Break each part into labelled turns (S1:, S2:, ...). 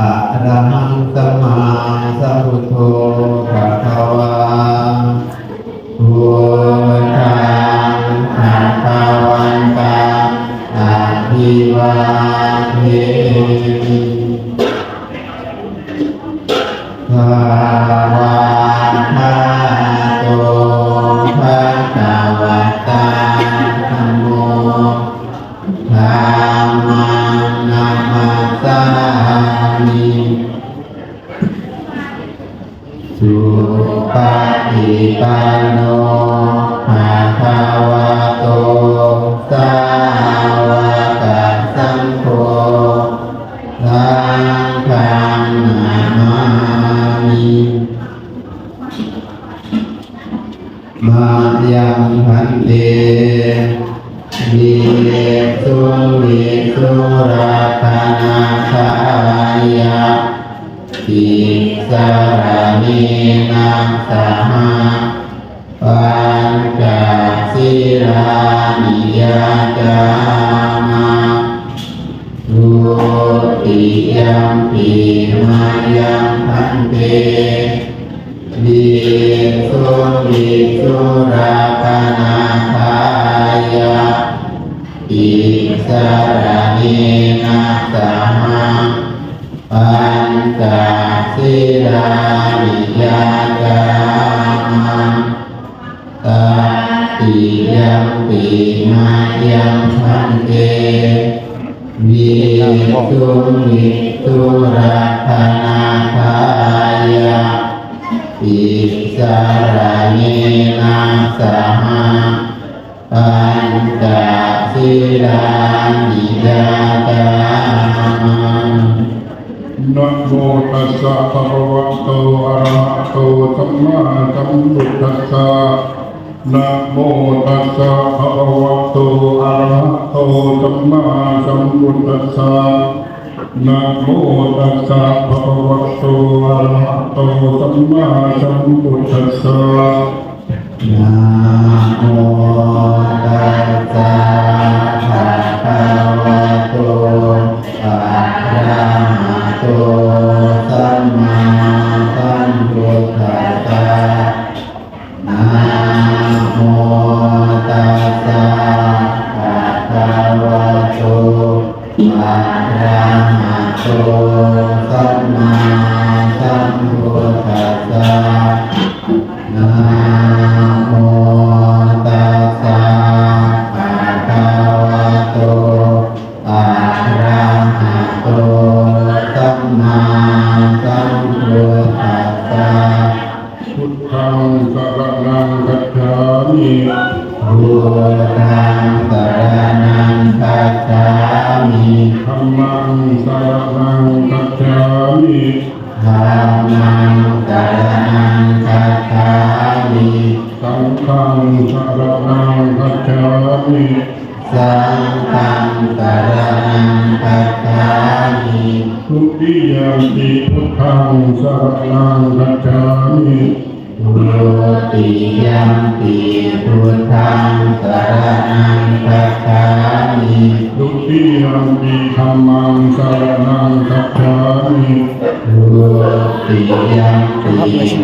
S1: อะระหังสัมมาสัมพุทโธภะคะวาพุทธังภะคะวันตังอะภิวาเทมิภาวะหะโตภะคะวะตาธัมโมธัมมังนัมมัสสามิสุปฏิปันโนภะคะวะโตสาวกสังโฆสังฆังนามามิมายังพันเตวิสุวิสุราคานาคายะติสารเนนะสหปัญจศีลานิยาจามะทุติยัมปิมายังพันเตวิสุวิสุราคานาคายะติสารเนนะสหปัญจศีลานิยาจามะตัตติยัมปิมายังพันเตวิสุวิสุราคานาคายะติสารเนนะสหปัญจศีลานิยาจามะ
S2: นะโมตัสสะภะคะวะโตอะระหะโตสัมมาสัมพุทธัสสะนะโมตัสสะภะคะวะโตอะระหะโตสัมมาสัมพุทธัสสะนะโมตัสสะภะคะวะโตอะระหะโตสัมมาสัมพุทธัสสะ
S1: นะโมตัสสะภะคะวะโตอะระหะโตสัมมาสัมพุทธัสสะนะโมตัสสะภะคะวะโตอะระหะโตสัมมาสัมพุทธัสสะนะโมตัสสะภะคะวะโตอะระหะโตสัมมาสัมพุทธัสสะ
S2: พุทธังสรณังคัจฉามิ
S1: พุทธังสรณังคัจฉามิ
S2: ธัมมังสรณังคัจฉามิ
S1: ธัมมังสรณังคัจฉามิ
S2: สังฆังสรณังคัจฉามิ
S1: สังฆังสรณังคัจฉามิ
S2: ทุติยัมปิพุทธังสรณังคัจฉามิ
S1: ทุติยัมปิพุทธังสรณังคัจฉามิ
S2: ทุติยัมปิธัมมังสรณังคัจฉามิ
S1: ทุติยัมปิ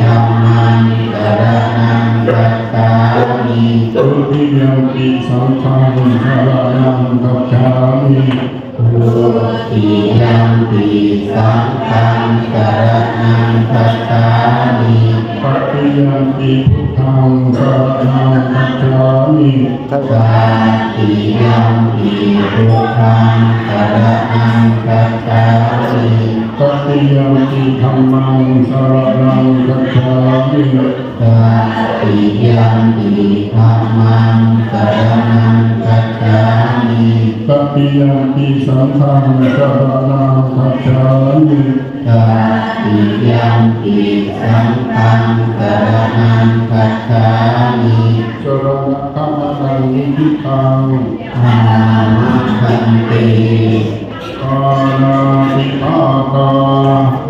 S1: ธัมมังสรณังคัจฉามิ
S2: ทุติยัมปิสังฆังสรณังคัจฉามิ
S1: ทุติยัมปิสังฆังสรณังคัจฉามิ
S2: ปฏิยัมปิพุทธังสรณังคัจฉามิ
S1: สัตติยัมปิพุทธังสรณังคัจฉามิ
S2: ปฏิยัมปิธัมมังสรณังคัจฉามิ
S1: สัตติยัมปิธัมมังสรณังคัจฉามิ
S2: ปฏิยัมปิสังฆังสรณังคัจฉามิ
S1: สัตติยัมปิสังฆังสรณังคัจฉามิ
S2: สรณะคัมมังนิพิตัง
S1: อามัคคันเต
S2: อานาติอาตา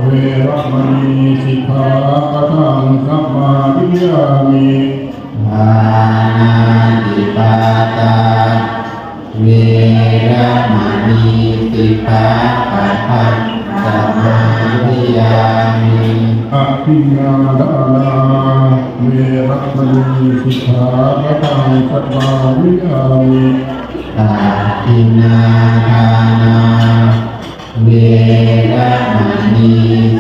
S2: เวรมณีสิกขาปะทังสัมมาทิฏฐามิ
S1: อานาติปาตาเวรมณีสิกขาปะทังสมา ยามิ
S2: อภิญญาดานาเวรัมณีสิกขาปะทังสมาธิยามิ
S1: อาทินนาทานาเวรมณี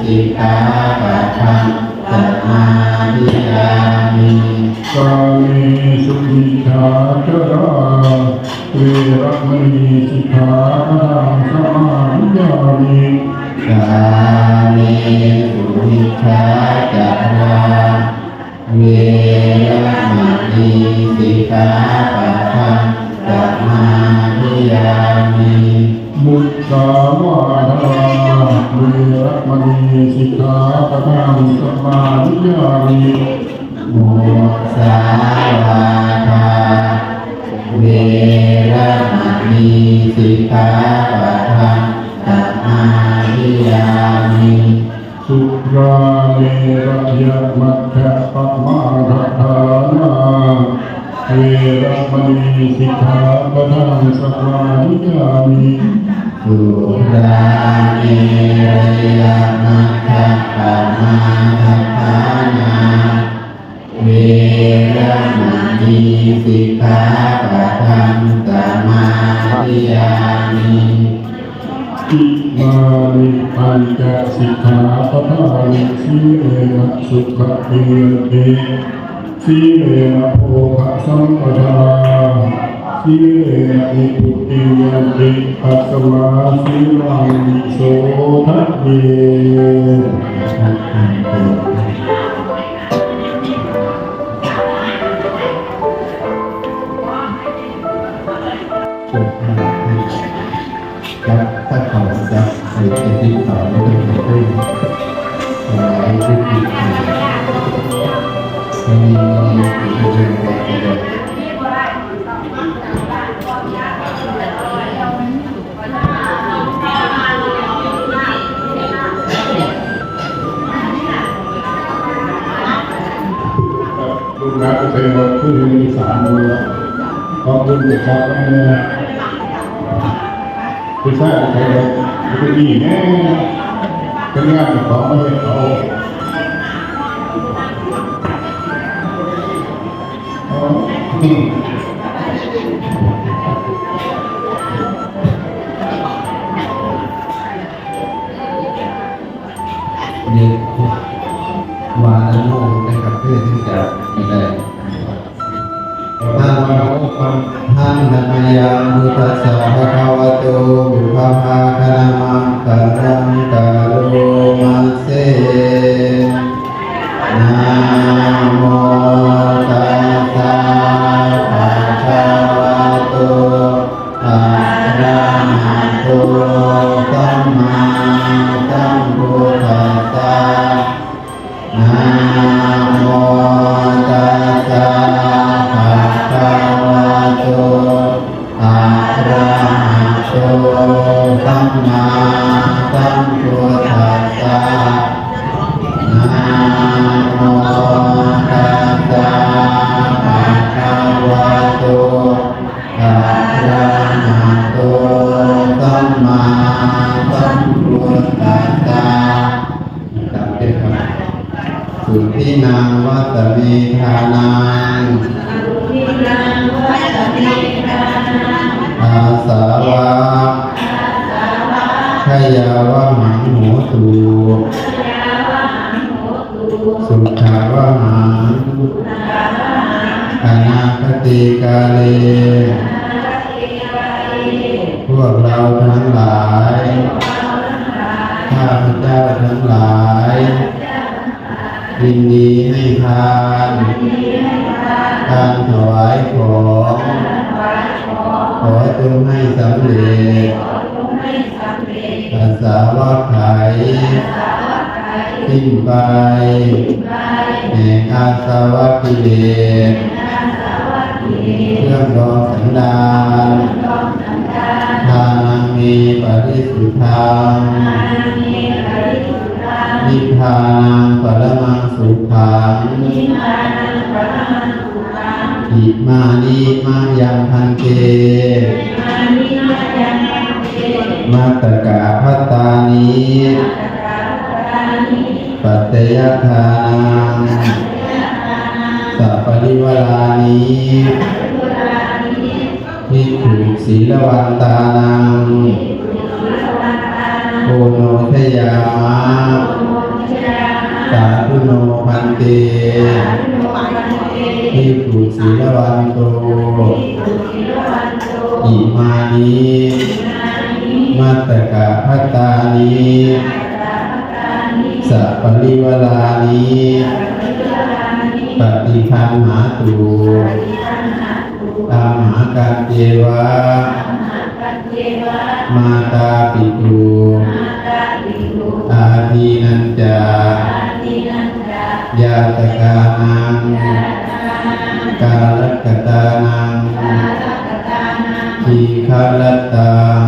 S1: สิกขาปะทังสมาธิยามิ
S2: กาเมสุมิชาจาราเวรัมณีสิกขาปะทังสมาธิยามิ
S1: กาเมสุมิชฌาจาราเวรมณีสิกขาปะทังสมาธิยามิ
S2: มุสาวาทาเวรัมณีสิกขาปะทังสมาธิยามิ
S1: มุสาวาทาเวรมณีสิกขาปะทังสมาธิยามิ
S2: สุราเมรยมัจจปมาทฐานาเวรัมณีสิกขาปะทังสมาธิยามิ
S1: สุราเมรยมัจจปมาทัฏฐานาเวรมณีสิกขาปะทังสมาธิยามิ
S2: อิมานิปัญจสิกขาปะทานิสีเลนะสุขะเยติสีเลนะโภคะสัมปทาสีเลนะนิพุติยันติปัสสมาสีลังวิโสทัพเย
S1: รับถ้าเขาจะไปเป็นที่ต่อไม่ต้องไปขึ้นสมัยที่ผิดมีผิดเรื่องไปเลย
S2: ลูกนักเทวขึ้นมีสามมือขอบคุณที่ครับเนี่ยผู้ชายเทวจะดีแน่เป็นงานของไม่ให้เขา
S1: เด็กวาโนนะครับเพื่อที่จะไม่ได้ท่านท่านธรรมยังพุทธัสสะภะคะวะโตบุพพาคณมังกรังกะโรมาเสนะโมตัสสะภะคะวะโตอะระหะโตสัมมาสัมพุทธัสสะนะโมตัสสะภะคะวะโตอะระหะโตสัมมาสัมพุทธัสสะนะโมตัสสะภะคะวะโตอะระหะโตสัมมาสัมพุทธัสสะตามด้วยครับสุทินังวัตมิทานังอาสาวะขยาวะหังโหตุสุขาวะหังอนาคติกาเลพวกเราทั้งหลายข้าพเจ้าทั้งหลายยินดีให้ทานการถวายของขอจงให้สำเร็จอาสาวะไขสิ้นไปแห่งอาสาวะกิเลสเครื่องรองสันดานทานังมีปริสุทธังนิพพานังปรมังสุขังอิมานิมายังพันเตมัตตกะพัตตานิ ปัจจยทานังสัพปริวารานิภิกขุศีลวันตานังโอโนทยามะสาธุโนพันเตภิกขุศีลวันโตอิมานิมัตตกะภัตตานิสัพปริวารานิปฏิคันหาตุตามหาการเจวะมาตาปิตุอาทีนันจายาตกานังกาลกตานังทีฆาลตัง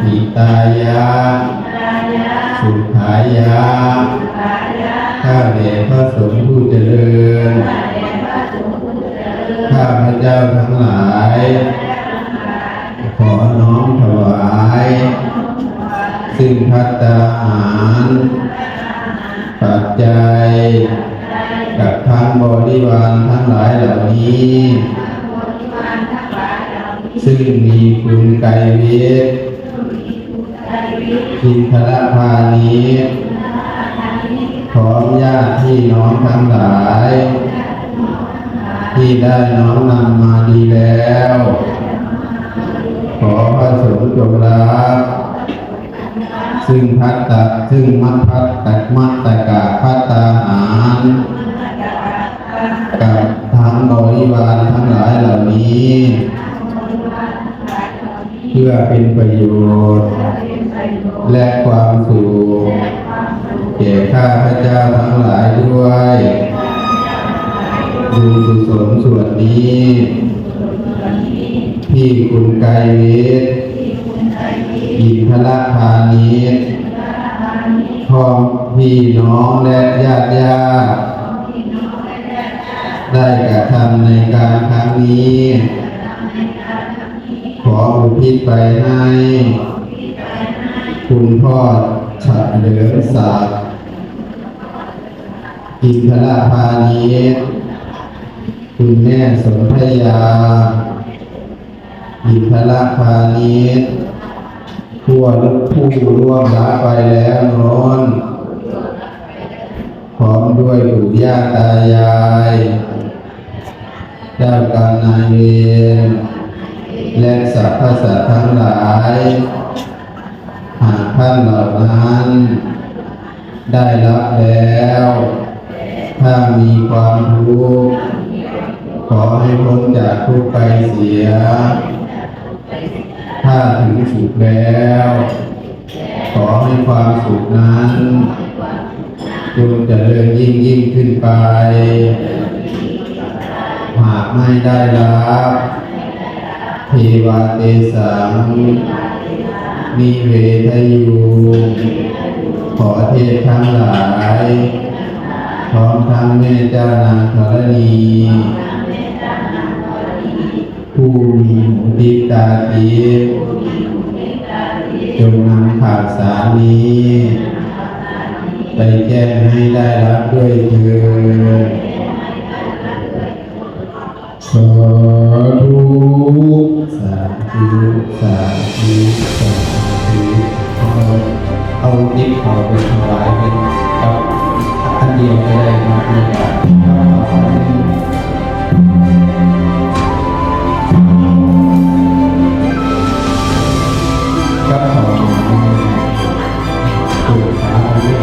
S1: หิตายะสุขายะข้าแต่พระสงฆ์ผู้เจริญข้าพระเจ้าทั้งหลายขอน้อมถวายซึ่งภัตตาหารปัจจัยกับทั้งบริวารทั้งหลายเหล่านี้ซึ่งมีคุณไกรวิทย์อินทรพานิชพร้อมญาติพี่น้องทั้งหลายที่ได้น้อมนำมาดีแล้วขอพระสงฆ์จงรับซึ่งมัตตกะภัตตาหารกับทั้งบริวารทั้งหลายเหล่านี้เพื่อเป็นประโยชน์และความสุขแก่ข้าพเจ้าทั้งหลายด้วยบุญกุศลส่วนนี้ที่คุณไกรวิทย์อินทรพานิชพ่อพี่น้องและญาติได้กระทำในการครั้งนี้ขออุทิศไปให้คุณพ่อเฉลิมศักดิ์อินทรพานิชคุณแม่สนธยาอินทรพานิชผู้ร่วงลับไปแล้วโน้นพร้อมด้วยปู่ย่าตายายเจ้ากรรมนายเวรและสรรพสัตว์ทั้งหลายหากท่านเหล่านั้นได้รับแล้วถ้ามีความทุกข์ขอให้พ้นจากทุกข์ไปเสียถ้าถึงสุขแล้วขอให้ความสุขนั้นจงเจริญยิ่งขึ้นไปหากไม่ได้รับเทวาเตสังนิเวทยูขอเทพทั้งหลายพร้อมทั้งแม่เจ้านางธรณีผู้มีหูทิพตาทิพจงนำข่าวสารนี้ไปแจ้งให้ได้รับด้วยเถิดสาธุสาธุสาธุสาธุเอาทิพเขาไปถวายเป็นอันเดียวก็ได้มาเพื่อการกับของตัวสาธุ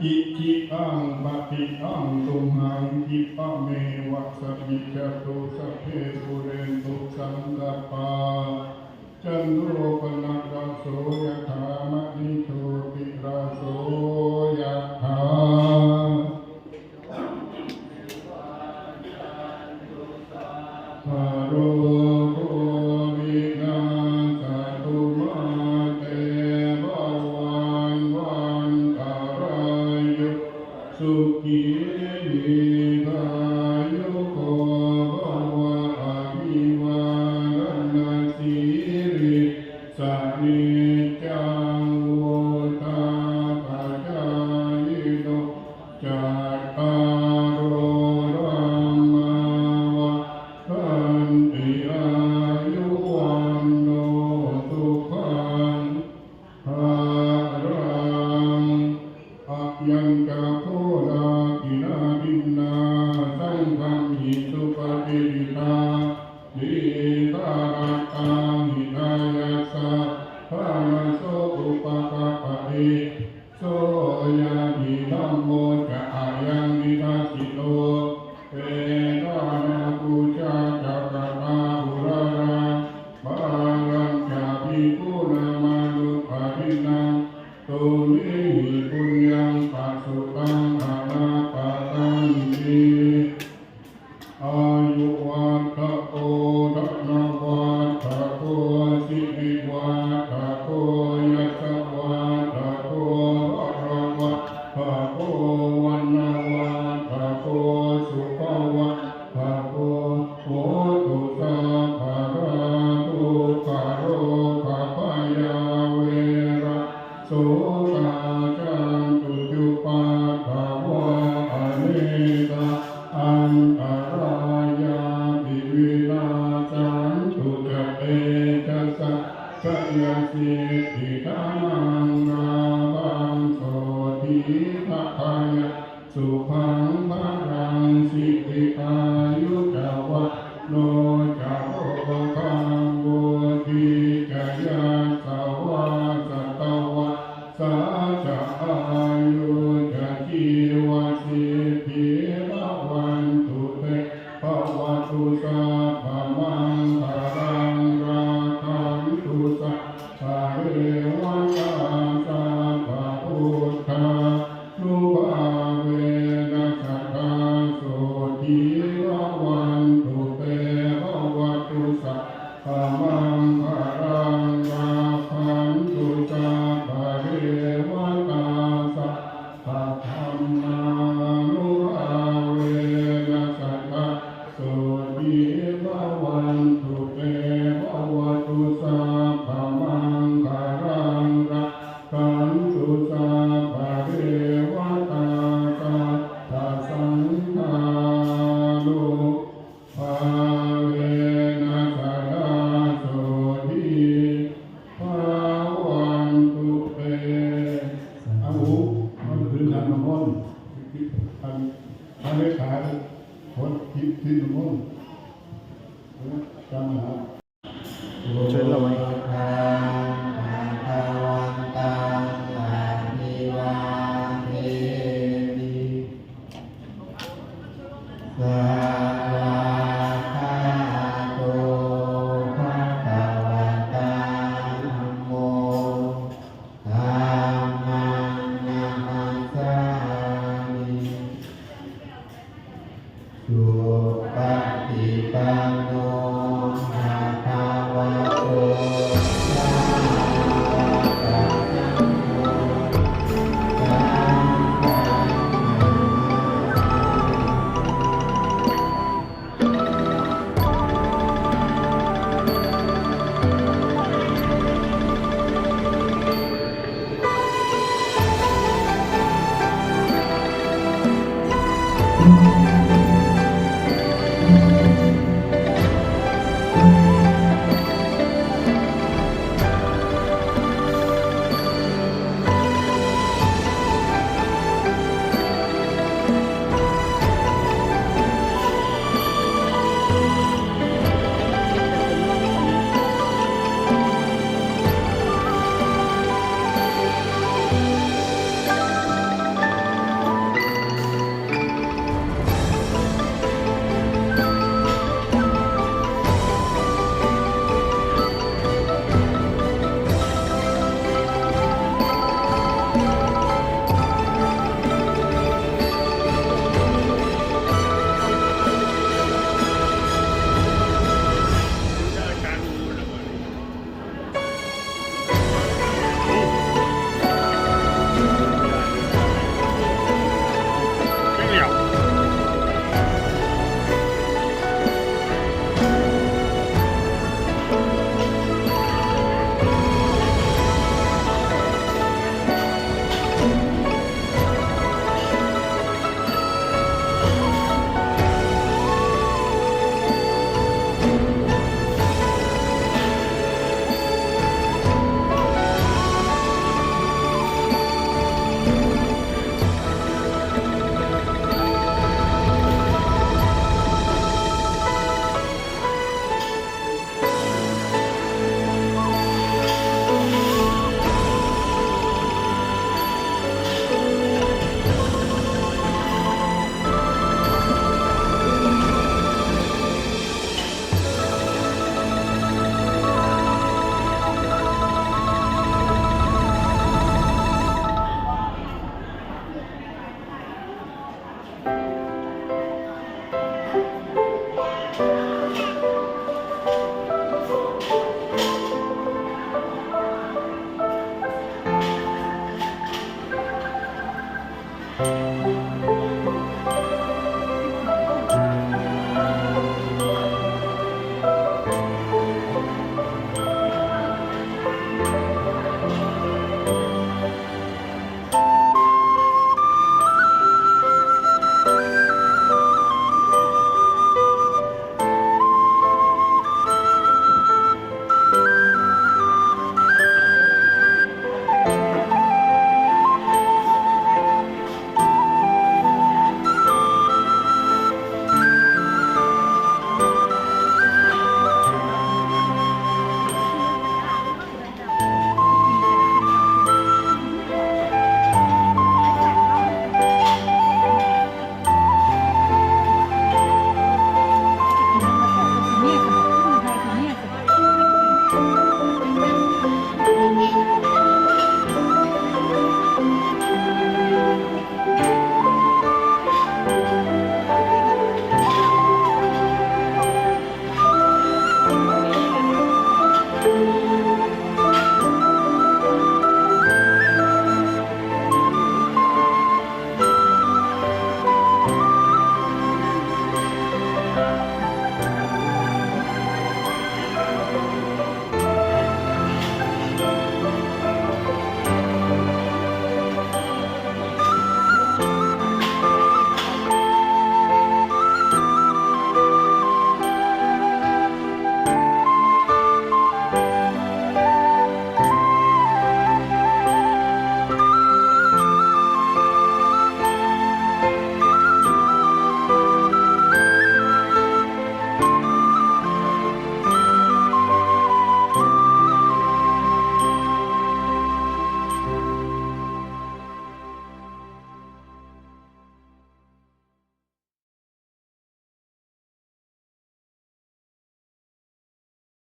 S2: อิจิตังปฏิตังตุมหังคิปะเมวะสมิจจตุสัพเพปุเรนตุสังกปาจันโทปนะระโสยถามณิโชติระโสยถาภะโรโควินาศตุมาเตภวันวันตารายโยสุขีนิกายุโกภวะอภิวาทนาสิริสันนิจังวุฒาปัจจายโนจัตตารโอธรรมวัฏฏันติอายุวันโนสุขังภะลังอะยังกะโพลากินาบินนาสังฆังหิสุปฏิริตาดิตารัตตังหิตายาสะภะนะโสอุปกัปปะติโสยะหิธัมโมจะอายังวิทัสสิโตเปตานาปุจจาจักรตาหุราราบาลัญจาภิกขุนามานุภาวินังตุมิหิปุญญังปัสสุตังอานาปะตันติอายุวัฏโอทนาวัฏโกสิริวัฏโกยัสสะวัฏโกภะระวะภะโกวันนาวัฏโกสุภวัฏภะโกโหตุสัพพะราตุกะโรภะพยาเวระโสกาจันตุจุปัฏฐวะอเนกะอันตรายาปิวินาสันตุจะเตจะสัพพยาสิทธิธานังนาบังโสติภะคะยะสุขังภะรังสิทธิอายุจวะโนจะโอคังโวติจะยาสา
S1: ธัง